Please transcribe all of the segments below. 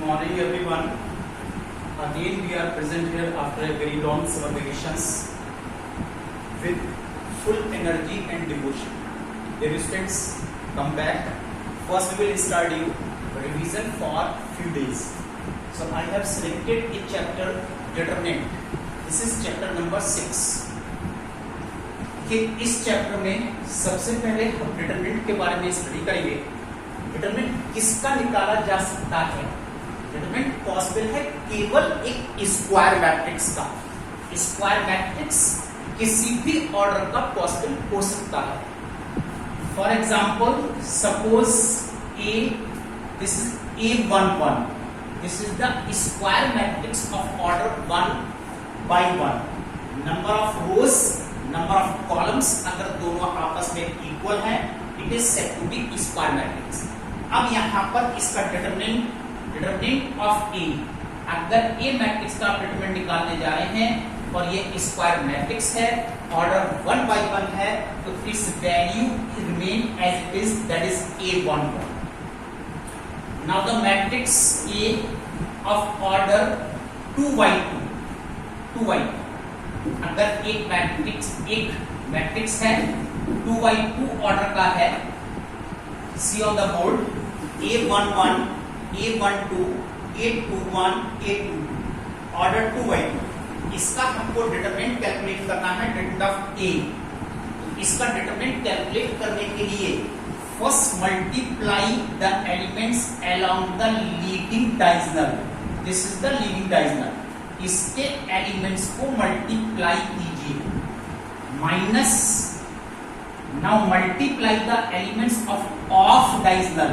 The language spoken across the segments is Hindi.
morning everyone. Again we are present here after a very long summer vacations with full energy and devotion. Dear students, come back. First we will start you revision for few days. So I have selected a chapter determinant. This is chapter number 6. कि इस चैप्टर में सबसे पहले हम डिटरमिनेंट के बारे में स्टडी करेंगे. डिटरमिनेंट किसका निकाला जा सकता है? डिटरमिनेंट पॉसिबल है केवल एक स्क्वायर मैट्रिक्स का. स्क्वायर मैट्रिक्स किसी भी ऑर्डर का पॉसिबल हो सकता है. For example suppose A, this is A11. This is the square matrix of order 1 by 1. Number of rows, number of columns अगर दोनों आपस में इक्वल है, it is said to be square matrix. अब यहां पर इसका डिटरमिनेंट ऑफ ए, अगर ए मैट्रिक्स का डिटरमिनेंट निकालने जा रहे हैं और ये स्क्वायर मैट्रिक्स है, ऑर्डर 1 by 1 है, तो its value remain as it is, that is A11. Now the matrix A of order 2 by 2, अगर एक मैट्रिक्स है 2 by 2 ऑर्डर का है, see on the board A11, A12, A21, A22, order 2 by 2. इसका हमको डिटरमिनेंट कैलकुलेट करना है, डिटरमिनेंट ऑफ ए. इसका डिटरमिनेंट कैलकुलेट करने के लिए first multiply the elements along the leading diagonal. This is the leading diagonal. इसके एलिमेंट्स को मल्टीप्लाई कीजिए minus. Now multiply the elements of diagonal.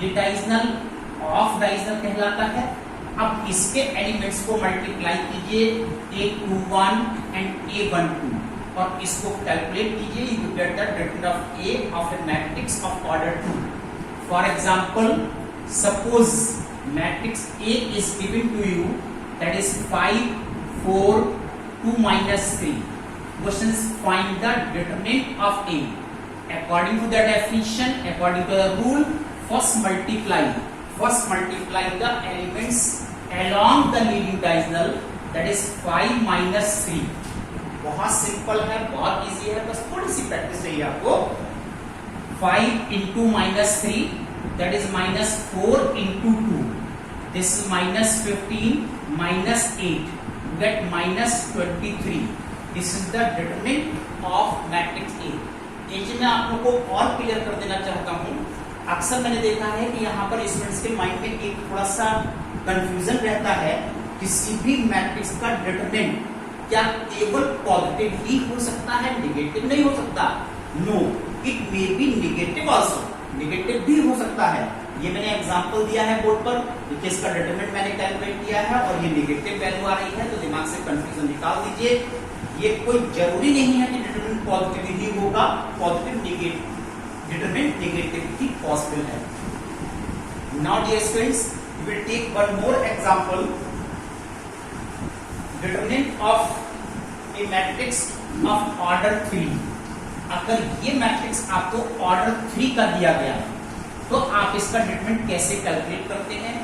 ये डायगोनल ऑफ डायगोनल कहलाता है. अब इसके एलिमेंट्स को मल्टीप्लाई कीजिए A21 एंड A12 और इसको कैलकुलेट कीजिए. You get the determinant of A of a matrix of order 2. For example suppose matrix A is given to you, that is 5, 4, 2 minus 3. Question is find the determinant of A. According to the definition, according to the rule, first multiply the elements along the leading diagonal, that is 5 minus 3. बहुत सिंपल है, बहुत इजी है, बस थोड़ी सी प्रैक्टिस चाहिए आपको. 5 into minus 3, that is minus 4 into 2. This is minus 15 minus 8. You get minus 23. This is the determinant of matrix A. ये मैं आप लोगों को और क्लियर कर देना चाहता हूँ. अक्सर मैंने देखा है कि यहाँ पर स्टूडेंट्स के माइंड में एक थोड़ा सा कंफ्यूजन रहता है. किसी भी मैट्रिक्स का डिटरमिनेंट क्या केवल पॉजिटिव ही हो सकता है, नेगेटिव नहीं हो सकता? No, it may be negative also. Negative भी हो सकता है. ये मैंने एग्जांपल दिया है बोर्ड पर, कि इसका डिटरमिनेंट मैंने कैलकुलेट किया है और ये नेगेटिव वैल्यू आ रही है, तो दिमाग से कंफ्यूजन निकाल दीजिए. ये कोई जरूरी नहीं है कि डिटरमिनेंट पॉजिटिव ही होगा. पॉजिटिव नेगेटिव डिटरमिनेंट नेगेटिव ही पॉसिबल है. Now dear students, we will take one more example. Determinant of a matrix of order 3. अगर ये मैट्रिक्स आपको ऑर्डर 3 का दिया गया तो आप इसका डिटरमिनेंट कैसे कैलकुलेट करते हैं?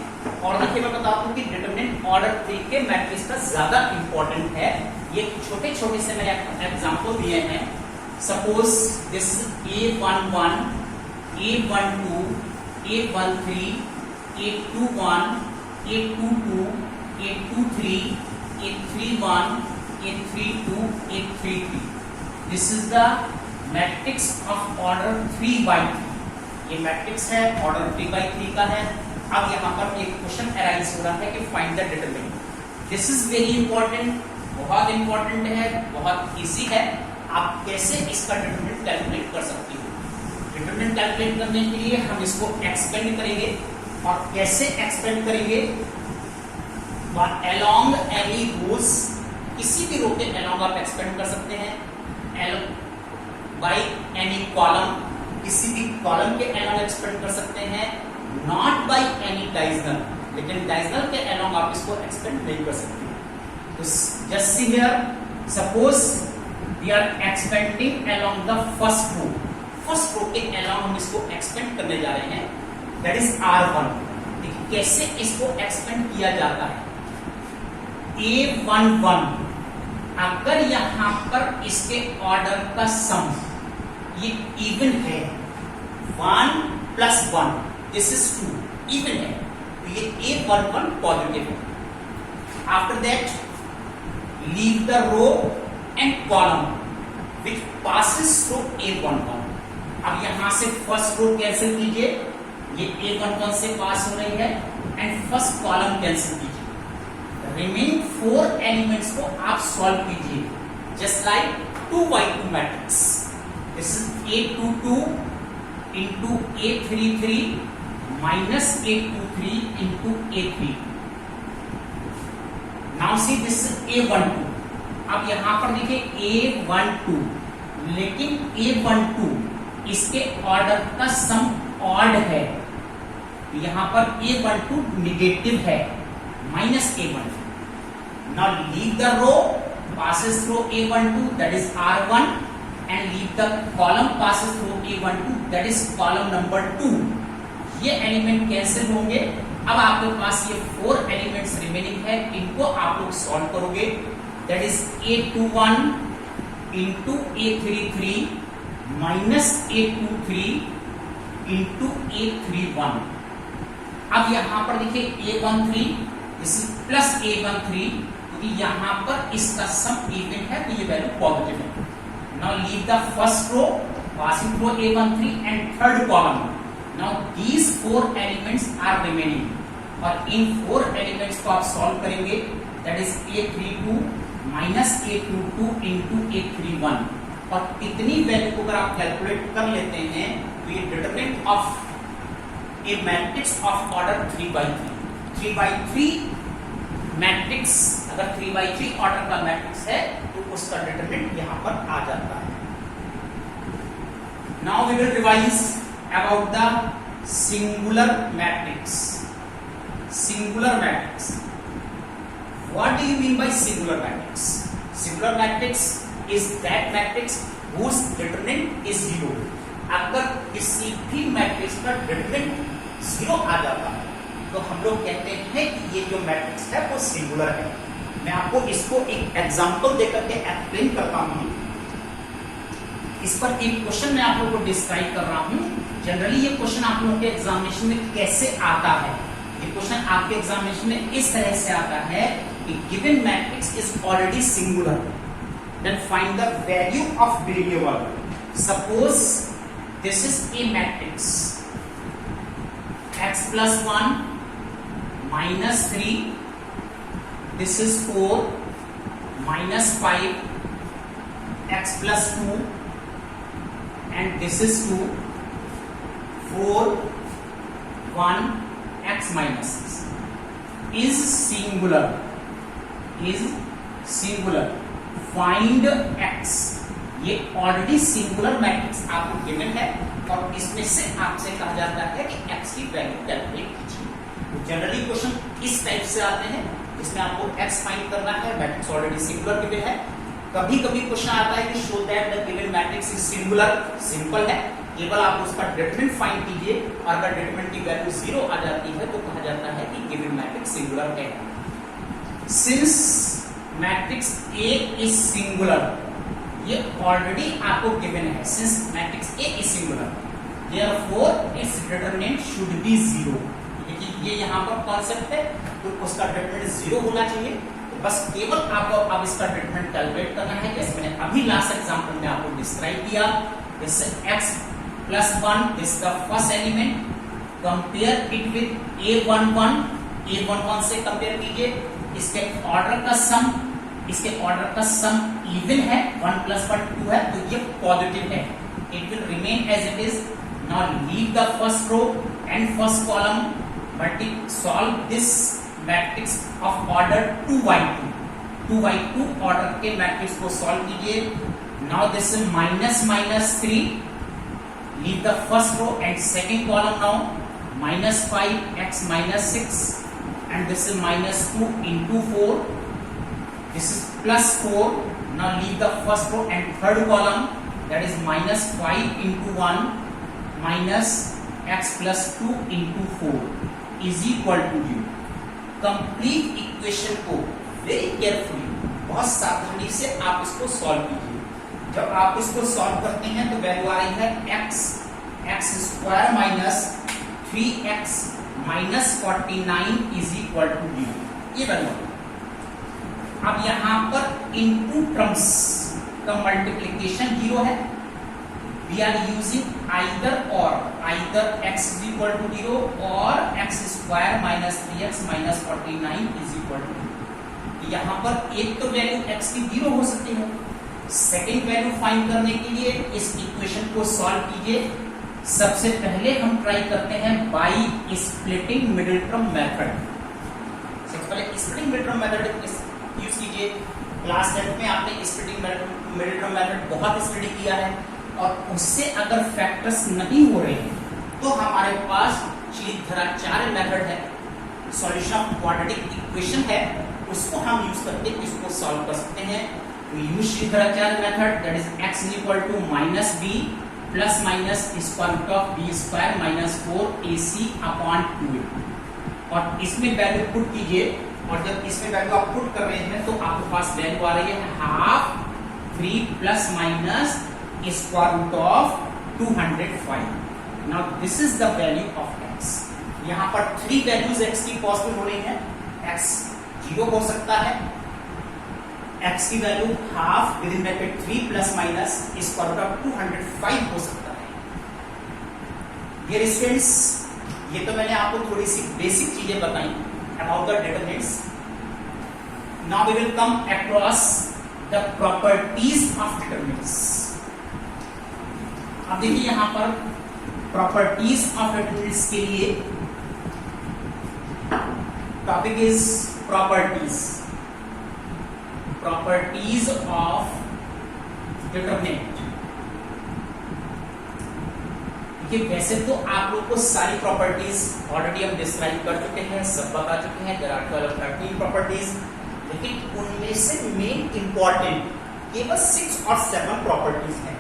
और देखिए मैं बताता हूं कि डिटरमिनेंट ऑर्डर 3 के मैट्रिक्स का ज्यादा इंपॉर्टेंट है. ये छोटे छोटे से मैंने एग्जांपल दिए हैं. Suppose this A11, A12, A13, A21, A22, A23, A31, A32, A33. This is the matrix of order 3 by 3. ये मैट्रिक्स है, ऑर्डर 3 by 3 का है. अब यहाँ पर एक क्वेश्चन अराइज हो रहा है कि find the determinant. This is very important, बहुत इंपॉर्टेंट है, बहुत इजी है. आप कैसे इसका डिटरमिनेंट कैलकुलेट कर सकते हो? डिटरमिनेंट कैलकुलेट करने के लिए हम इसको एक्सपेंड करेंगे. और कैसे एक्सपेंड करेंगे? अलोंग एनी रोज, किसी भी रो के अलोंग आप एक्सपेंड कर सकते हैं. बाय एनी कॉलम, किसी भी कॉलम के अलोंग एक्सपेंड कर सकते हैं. नॉट बाय एनी डायगोनल, लेकिन डायगोनल के अलोंग आप इसको एक्सपेंड नहीं कर सकते. तो just see here, suppose we are expanding along the first row. First row के अलोंग हम इसको एक्सपेंड करने जा रहे हैं, दैट इज R1. कैसे इसको एक्सपेंड किया जाता है। A11 अगर यहां पर इसके ऑर्डर का सम ये इवन है 1 + 1 दिस इज 2 इवन है तो ये A11 पॉजिटिव है। After that leave the row and column which passes through A11। अब यहां से फर्स्ट रो कैंसिल कीजिए, ये A11 से पास हो रही है एंड फर्स्ट कॉलम कैंसिल कीजिए। रिमेनिंग 4 एलिमेंट्स को आप सॉल्व कीजिए just like 2x2 matrix. This is A22 into A33 minus A23 into A32। Now see this is A12। अब यहां पर देखिए A12, लेकिन A12 इसके ऑर्डर का सम ऑड है, यहां पर A12 निगेटिव है -A12। Now leave the row passes through A12 that is R1 and leave the column passes through A12 that is column number 2। ये एलिमेंट कैंसिल होंगे। अब आपके पास ये 4 एलिमेंट्स रिमेनिंग है, इनको आप लोग सॉल्व करोगे that is A21 into A33 minus A23 into A31। अब यहां पर देखिए A13 इस प्लस A13 क्योंकि यहां पर इसका सम इवन है तो ये वैल्यू पॉजिटिव है। Now leave the first row passing through A13 and third column. Now these 4 elements are remaining और इन 4 एलिमेंट्स को आप सॉल्व करेंगे that is A32 minus A22 into A31 और इतनी वैल्यू को अगर आप कैलकुलेट कर लेते हैं तो ये determinant of a matrix of order 3x3 matrix अगर 3x3 ऑर्डर का मैट्रिक्स है तो उसका डिटरमिनेंट यहां पर आ जाता है। Now we will revise about the singular matrix. Singular matrix, what do you mean by singular matrix? Singular matrix is that matrix whose determinant is 0। अगर किसी भी मैट्रिक्स का डिटरमिनेंट 0 आ जाता है तो हम लोग कहते हैं कि ये जो मैट्रिक्स है वो सिंगुलर है। मैं आपको इसको एक एग्जांपल देकर के एक्सप्लेन करता हूं। इस पर एक क्वेश्चन मैं आप लोगों को डिस्क्राइब कर रहा हूं। जनरली ये क्वेश्चन आप लोगों के एग्जामिनेशन में कैसे आता है? ये क्वेश्चन आपके एग्जामिनेशन में इस तरह से आता है कि given matrix is already singular, then find the value of variable. Suppose this is a matrix x + 1 -3, this is 4 -5 x + 2 and this is 2 4 1 x - 6 is singular find x। ये ऑलरेडी सिंगुलर मैट्रिक्स आपको गिवन है और इसमें से आपसे कहा जाता है कि x की वैल्यू कैलकुलेट कीजिए। जनरली क्वेश्चन इस टाइप से आते हैं, इसमें आपको x फाइंड करना है, मैट्रिक्स ऑलरेडी सिंगुलर गिवन है। कभी कभी क्वेश्चन आता है कि show that the given matrix is singular. Simple है, केवल आप उसका डिटरमिनेंट फाइंड कीजिए और अगर डिटरमिनेंट की वैल्यू 0 आ जाती है तो कहा जाता है कि गिवन मैट्रिक्स सिंगुलर है। Since matrix A is singular, ये ऑलरेडी आपको गिवन है। Since matrix A is singular therefore it's determinant should be 0। ये यहाँ पर कॉन्सेप्ट है तो उसका डिटरमिनेंट 0 होना चाहिए। तो बस केवल आपको अब इसका डिटरमिनेंट कैलकुलेट करना है, जैसे मैंने अभी लास्ट एग्जांपल में आपको डिस्क्राइब किया। This x + 1 this the first element, compare it with A11 से कंपेयर कीजिए। इसके ऑर्डर का सम इवन है, 1 + 1 2 है तो ये पॉजिटिव है। It will remain as it is. Now leave the first row and first column but solve this matrix of order 2x2 order के मैट्रिक्स को सॉल्व कीजिए। Now this is -3, leave the first row and second column now, -5 x - 6 and this is -2 into 4, this is +4। now leave the first row and third column, that is -5 into 1 minus x + 2 into 4। Is equal to 0। Complete equation को वेरी केयरफुली, बहुत सावधानी से आप इसको सॉल्व कीजिए। जब आप इसको सॉल्व करते हैं तो वैल्यू आ रही है x square minus 3x minus 49 is equal to 0, ये वैल्यू। अब यहां पर इनटू टर्म्स का मल्टीप्लीकेशन 0 है। We are using either x is equal to 0 और x square minus 3x minus 49 is equal to 0। यहां पर एक तो वैल्यू x की 0 हो सकती है। सेकेंड वैल्यू फाइंड करने के लिए इस इक्वेशन को सॉल्व कीजिए। सबसे पहले हम ट्राई करते हैं by splitting middle term method. सबसे पहले splitting middle term method use कीजिए। क्लास 10 में आपने स्प्लिटिंग मिडिल टर्म मेथड बहुत स्टडी किया है, और उससे अगर फैक्टर्स नहीं हो रहे हैं तो हमारे पास श्रीधराचार्य मेथड है, सॉल्यूशन ऑफ क्वाड्रेटिक इक्वेशन है, उसको हम यूज करके इसको सॉल्व कर सकते हैं। We use Shridharacharya method, that is x is equal to minus b plus minus square root of b square minus 4ac upon 2a। और इसमें वैल्यू पुट कीजिए, और जब इसमें वैल्यू आप पुट कर रहे हैं तो आपके पास वैल्यू आ रही है half 3 plus minus square root of 205। Now this is the value of x। यहाँ पर 3 वैल्यूज x की पॉसिबल हो रही है। x 0 हो सकता है, x की value half within bracket 3 plus minus square root of 205 हो सकता है। डियर स्टूडेंट्स, ये तो मैंने आपको थोड़ी सी बेसिक चीजें बताई about the determinants. Now we will come across the properties of determinants. अब देखिए यहां पर properties of determinants के लिए topic is properties of determinant। कि वैसे तो आप लोग को सारी प्रॉपर्टीज ऑलरेडी हम डिस्क्राइब कर चुके हैं, सब बता चुके हैं। देयर आर 12 प्रॉपर्टीज, लेकिन उनमें से मेन इंपॉर्टेंट केवल 6 और 7 प्रॉपर्टीज हैं,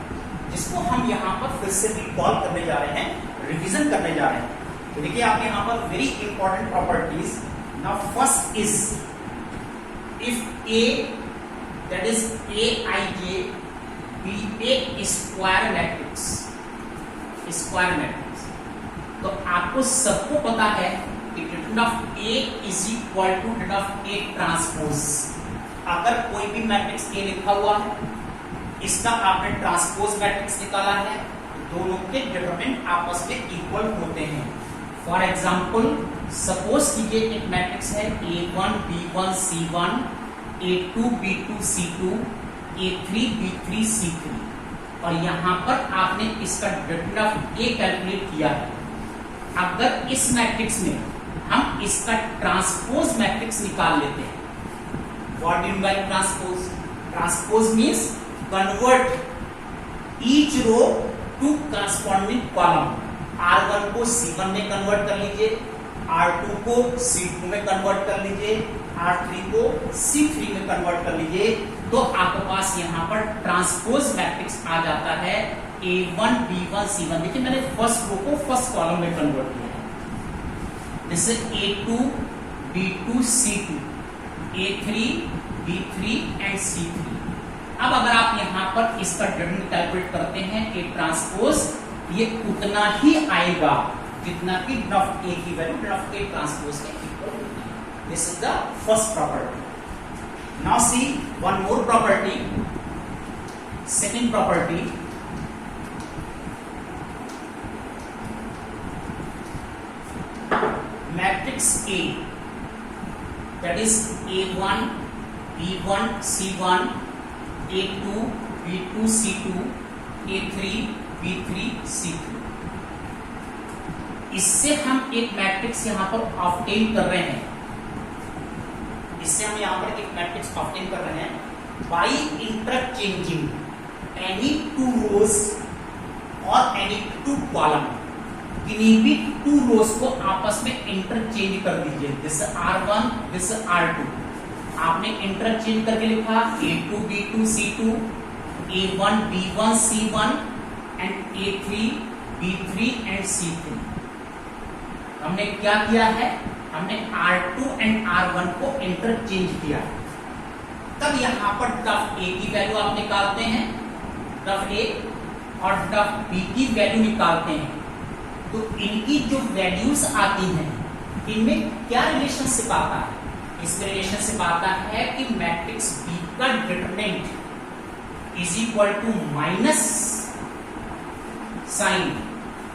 जिसको हम यहाँ पर फिर से रिकॉल करने जा रहे हैं, रिवीजन करने जा रहे हैं। तो देखिए आप यहाँ पर very important properties. Now first is if A that is aij be a square matrix, square matrix, तो आपको सबको पता है कि determinant of A is equal to determinant of A transpose. अगर कोई भी मैट्रिक्स ए लिखा हुआ है, इसका आपने ट्रांसपोज मैट्रिक्स निकाला है, दोनों के डिटरमिनेंट आपस में इक्वल होते हैं। फॉर एग्जांपल सपोज कीजिए एक मैट्रिक्स है a1 b1 c1 a2 b2 c2 a3 b3 c3, और यहां पर आपने इसका डिटरमिनेंट ऑफ ए कैलकुलेट किया है। अगर इस मैट्रिक्स में हम इसका ट्रांसपोज मैट्रिक्स निकाल लेते हैं, what do you by transpose? Transpose means convert each row to corresponding column. R1 को C1 में कन्वर्ट कर लीजिए, R2 को C2 में कन्वर्ट कर लीजिए, R3 को C3 में कन्वर्ट कर लीजिए, तो आपके पास यहाँ पर ट्रांसपोज मैट्रिक्स आ जाता है A1 B1 C1। देखिए मैंने फर्स्ट रो को फर्स्ट कॉलम में कन्वर्ट किया है, जैसे A2 B2 C2 A3 B3 and C3। अब अगर आप यहाँ पर इसका डिटरमिनेंट कैलकुलेट करते हैं A ट्रांसपोज, ये उतना ही आएगा जितना कि डिटरमिनेंट ऑफ A की value determinant of A transpose के इक्वल होती है। This is the first property. Now see one more property, second property, matrix A, that is A1 B1 C1 A2 B2 C2 A3 B3 C3। इससे हम एक मैट्रिक्स यहां पर ऑब्टेन कर रहे हैं, इससे हम यहां पर एक मैट्रिक्स ऑब्टेन कर रहे हैं by interchanging any two rows और एनी टू कॉलम। किन्हीं भी टू रोज को आपस में इंटरचेंज कर दीजिए, दिस R1 दिस R2। आपने इंटरचेंज करके लिखा A2 B2 C2 A1 B1 C1 and A3 B3 and C3। हमने क्या किया है, हमने R2 एंड R1 को इंटरचेंज किया, तब यहां पर टफ ए की वैल्यू आप निकालते हैं, टफ ए और टफ बी की वैल्यू निकालते हैं, तो इनकी जो वैल्यूज आती हैं इनमें क्या रिलेशनशिप आता है, इसमें रिलेशनशिप आता है कि मैट्रिक्स बी का determinant is equal to minus sign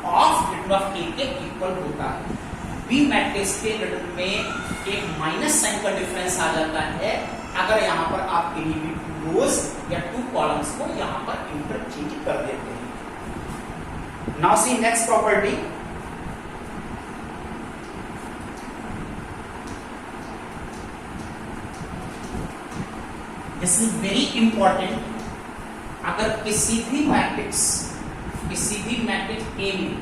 of determinant of A के इक्वल होता है। बी मैट्रिक्स के डिटरमिनेंट में एक माइनस साइन का डिफरेंस आ जाता है अगर यहां पर आप किन्हीं भी टू रोज या टू कॉलम्स को यहां पर इंटरचेंज कर देते हैं। Now see next property, this is very important. अगर किसी भी मैट्रिक्स ए में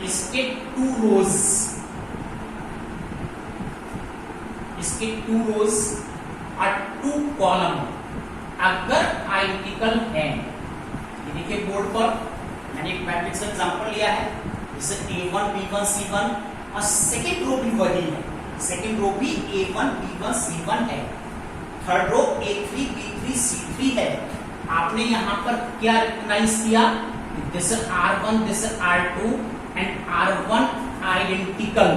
इसके टू रोज और टू कॉलम अगर आइडेंटिकल है, ये देखिए बोर्ड पर मैंने एक मैट्रिक्स का एग्जांपल लिया है, जैसे A1 B1 C1 और सेकेंड रो भी वही है, सेकेंड रो भी A1 B1 C1 है, third row A3 B3 C3 है। आपने यहां पर क्या रिकॉग्नाइज किया, this is R1 this is R2 and R1 identical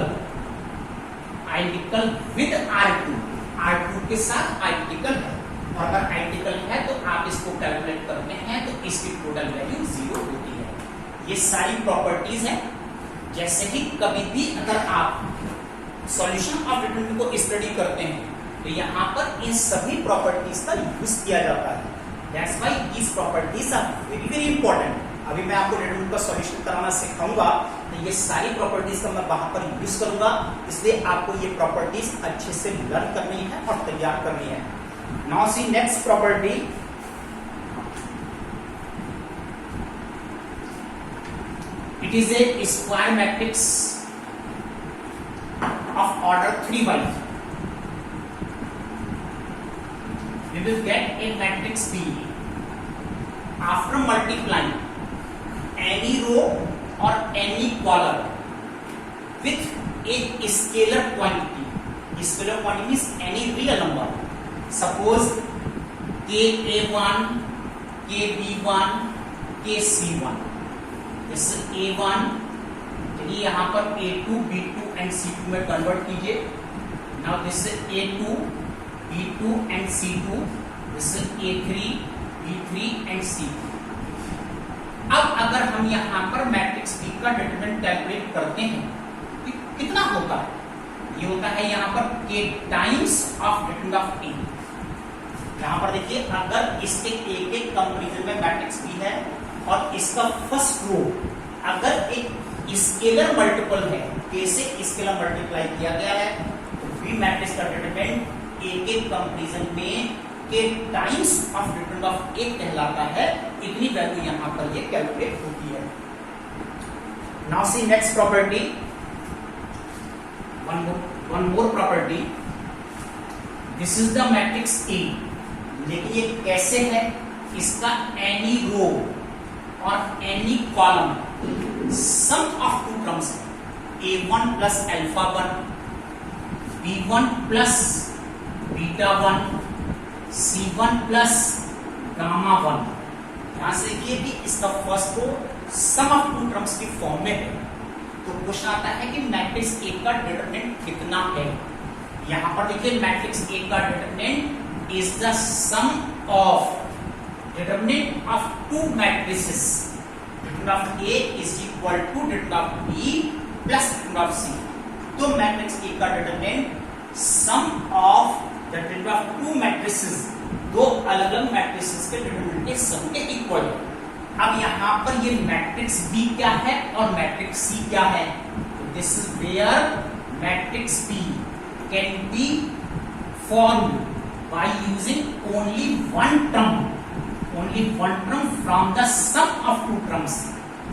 with R2 के साथ आइडेंटिकल है, और अगर आइडेंटिकल है तो आप इसको कैलकुलेट करते हैं तो इसकी टोटल वैल्यू 0 होती है। ये सारी प्रॉपर्टीज हैं। जैसे ही कभी भी अगर आप सॉल्यूशन ऑफ डिटरमिनेंट को स्टडी करते हैं तो यहाँ पर इन सभी प्रॉपर्टीज का यूज किया जाता है। That's why these properties are very very important. अभी मैं आपको डिटरमिनेंट का सॉल्यूशन कराना सिखाऊंगा तो ये सारी प्रॉपर्टीज का मैं वहां पर यूज करूंगा, इसलिए आपको ये प्रॉपर्टीज अच्छे से लर्न करनी है और तैयार करनी है। Now see next property, it is a square matrix of order 3 by we will get a matrix B after multiplying any row or any column with a scalar quantity. Scalar quantity means any real number. Suppose KA1, KB1, KC1. This is A1. चलिए यहाँ पर A2, B2 and C2 में कन्वर्ट कीजिए. Now this is A2, B2 and C2. This is A3, B3 and C3. अब अगर हम यहाँ पर मैट्रिक्स B का डिटरमिनेंट कैलकुलेट करते हैं तो कितना होता है, ये होता है यहाँ पर K times of determinant of A। यहाँ पर देखिए अगर इसके A के कंपैरिजन में मैट्रिक्स B है और इसका फर्स्ट रो अगर एक स्केलर मल्टीपल है, K से स्केलर मल्टीप्लाई किया गया है, तो B मैट्रिक्स का डिटरमिनेंट A के कंपैरिजन में K times of determinant of A कहलाता है। इतनी वैल्यू यहां पर ये कैलकुलेट होती है। Now see next property, one more property, this is the matrix A। देखिए ये कैसे है, इसका एनी रो और any column sum of two terms है, A1 plus alpha 1, B1 plus beta 1, C1 plus gamma 1। यहां से देखिए कि इसका first row sum of two terms की फॉर्म में है, तो क्वेश्चन आता है कि मैट्रिक्स A का डिटरमिनेंट कितना है। यहां पर देखिए मैट्रिक्स A का determinant is the sum of determinant of two matrices, determinant of A is equal to determinant of B plus determinant of C। तो मैट्रिक्स A का determinant sum of the determinant of two matrices, दो अलग अलग मैट्रिसेस के डिटरमिनेंट के सम के इक्वल है। अब यहां पर ये मैट्रिक्स B क्या है और मैट्रिक्स C क्या है, this is where matrix B can be formed by using only one term from the sum of two terms,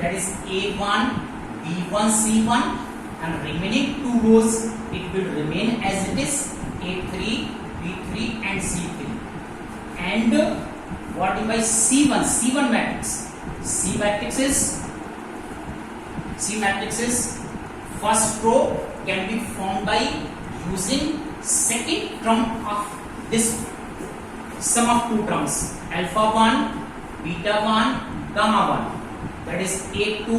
that is A1 B1 C1 and remaining two rows it will remain as it is A3 B3 and C3, and what if by C1 matrix, C matrix is first row can be formed by using second term of this sum of two terms, alpha 1, beta 1, gamma 1, that is A2,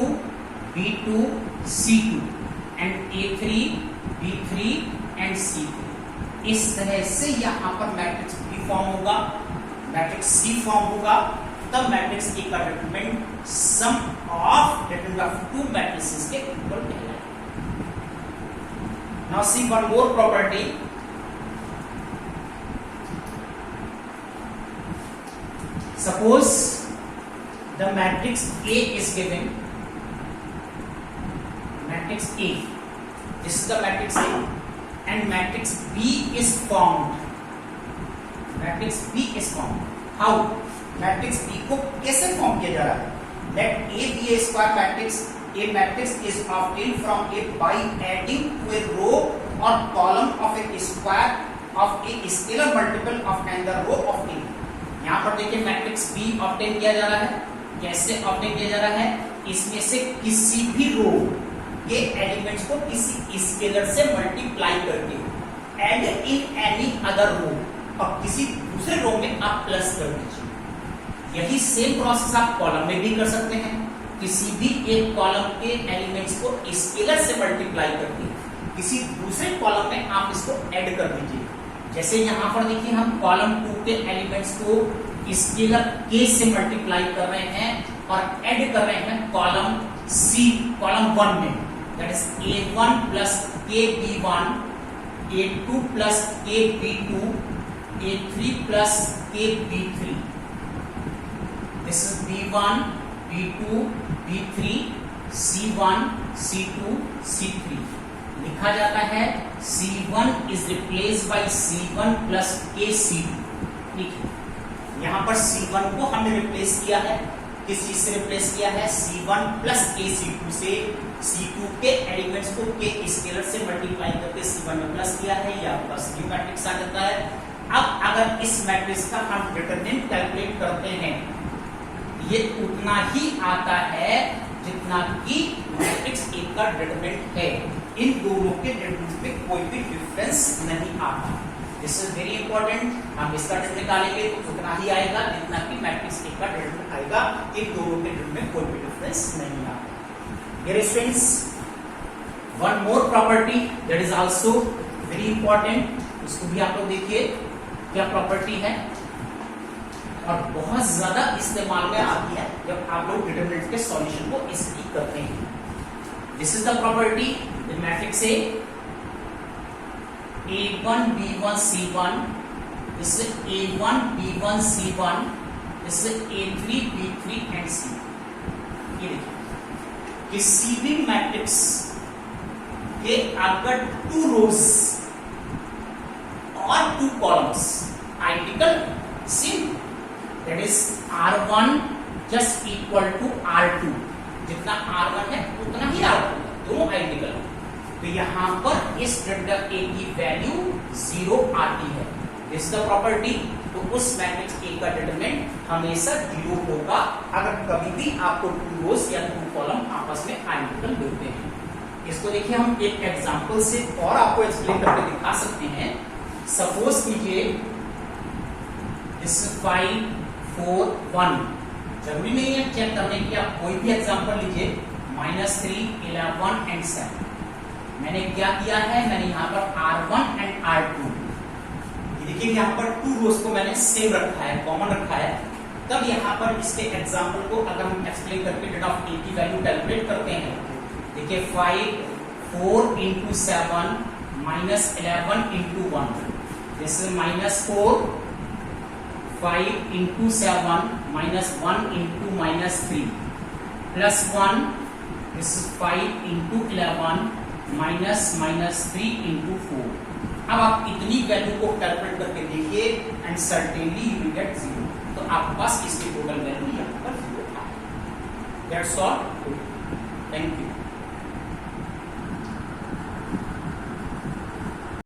B2, C2 and A3, B3 and C3. इस तरह से यहाँ पर मैट्रिक्स B फॉर्म होगा, मैट्रिक्स C फॉर्म होगा, तब मैट्रिक्स A का determinant sum of determinant of two matrices के इक्वल कहलाएगा. Now see one more property. Suppose the matrix A is given, matrix A, this is the matrix A, and matrix B is formed. Matrix B is formed. How? Matrix B को कैसे फॉर्म किया जा रहा है? Let A be a square matrix. A matrix is obtained from A by adding to a row or column of a square of a scalar multiple of another row of A. यहाँ पर देखिए मैट्रिक्स B ऑब्टेन किया जा रहा है. कैसे ऑब्टेन किया जा रहा है? इसमें से किसी भी रो के एलिमेंट्स को किसी स्केलर से मल्टीप्लाई करके एड इन एनी अदर रो, और किसी दूसरे रो में आप प्लस कर दीजिए. यही सेम प्रोसेस आप कॉलम में भी कर सकते हैं. किसी भी एक कॉलम के एलिमेंट्स को स्केलर से मल्टीप्लाई करके किसी दूसरे कॉलम में आप इसको ऐड कर दीजिए. जैसे यहाँ पर देखिए हम कॉलम 2 के एलिमेंट्स को स्केलर k से मल्टीप्लाई कर रहे हैं और ऐड कर रहे हैं कॉलम C, कॉलम 1 में, that is A1 plus KB1, A2 plus KB2, A3 plus KB3. This is B1, B2, B3, C1, C2, C3. लिखा जाता है C1 is replaced by C1 plus KC2. ठीक है, यहाँ पर C1 को हमने रिप्लेस किया है, किस चीज से रिप्लेस किया है? C1 प्लस KC2 से. C2 के एलिमेंट्स को K स्केलर से मल्टीप्लाई करके C1 में प्लस किया है, या बस न्यू मैट्रिक्स आ जाता है. अब अगर इस मैट्रिक्स का हम डिटरमिनेंट कैलकुलेट करते हैं, ये उतना ही आता है जितना कि मैट्रिक्स A का डिटरमिनेंट है. इन दोनों के डिटरमिनेंट में कोई भी डिफरेंस नहीं आता. This is very important. हम इसका डिटरमिनेंट निकालेंगे तो उतना ही आएगा जितना कि मैट्रिक्स A का डिटरमिनेंट आएगा. इन दोनों के डिटरमिनेंट में कोई भी डिफरेंस नहीं आता. Dear students, one more property that is also very important. उसको भी आप लोग देखिए क्या प्रॉपर्टी है, और बहुत ज्यादा इस्तेमाल में आती है जब आप लोग डिटरमिनेंट के सॉल्यूशन को स्टडी करते हैं. This is the property in matrix A. A1 B1 C1, this is A1 B1 C1, this is A3 B3 and C. ये देखिए, किसी भी मैट्रिक्स के अगर 2 रोज और 2 columns identical same, that is R1 just equal to R2. जितना R1 है उतना ही R2 है, दोनों आइडेंटिकल. तो यहाँ पर इस डेल्टा A की वैल्यू 0 आती है. This the property. तो उस मैट्रिक्स A का डिटरमिनेंट हमेशा 0 होगा अगर कभी भी आपको 2 रोज या 2 कॉलम आपस में आइडेंटिकल मिलते हैं. इसको देखिए हम एक एग्जांपल से और आपको एक्सप्लेन करके दिखा सकते हैं. सपोज कीजिए दिस 5 4 1. जरूरी नहीं है चेक करने की, आप कोई भी एग्जांपल लीजिए. -3 11 एंड 7. मैंने क्या किया है? मैंने यहाँ पर R1 एंड R2, देखिए यहाँ पर 2 रोज को मैंने सेम रखा है, कॉमन रखा है. तब यहाँ पर इसके एग्जांपल को अगर हम एक्सप्लेन करके डेट ऑफ A की वैल्यू कैलकुलेट करते हैं, देखिए 5 4 into 7 minus 11 into 1. This is -4 5 into 7 minus 1 into -3 plus 1. This is 5 into 11 -3 into 4. अब आप इतनी वैल्यू को कैलकुलेट करके देखिए and certainly you will get 0. तो आपके पास इसकी टोटल वैल्यू यहाँ पर 0 है. That's all. Thank you.